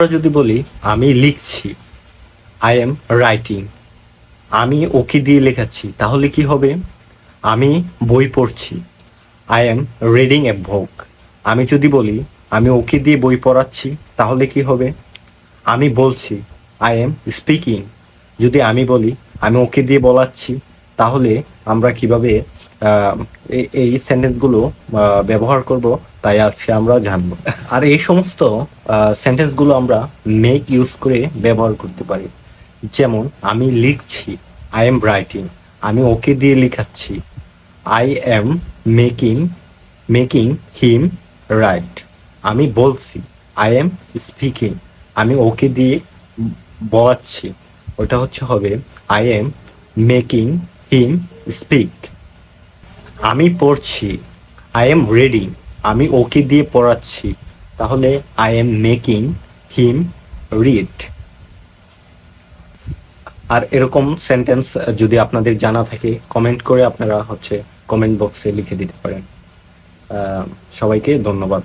আমরা যদি বলি আমি লিখছি, আই এম রাইটিং, আমি ওকে দিয়ে লেখাচ্ছি, তাহলে কি হবে? আমি বই পড়ছি, আই এম রিডিং এ বুক। আমি যদি বলি আমি ওকে দিয়ে বই পড়াচ্ছি, তাহলে কি হবে? আমি বলছি, আই এম স্পিকিং। যদি আমি বলি আমি ওকে দিয়ে বলাচ্ছি, তাহলে আমরা কিভাবে আহ, এই সেন্টেন্সগুলো ব্যবহার করব, তাই আজকে আমরা জানবো। আর এই সমস্ত সেন্টেন্সগুলো আমরা মেক ইউজ করে ব্যবহার করতে পারি। যেমন আমি লিখছি, আই এম রাইটিং, আমি ওকে দিয়ে লেখাচ্ছি, I am making making him write. আমি বলছি, আই এম স্পিকিং, আমি ওকে দিয়ে বলাচ্ছি, ওটা হবে I am making him speak. আমি পড়ছি, আই এম রিডিং, আমি ওকে দিয়ে পড়াচ্ছি, তাহলে I am making him read. আর এরকম সেন্টেন্স যদি আপনাদের জানা থাকে, কমেন্ট করে আপনারা কমেন্ট বক্সে লিখে দিতে পারেন। সবাইকে ধন্যবাদ।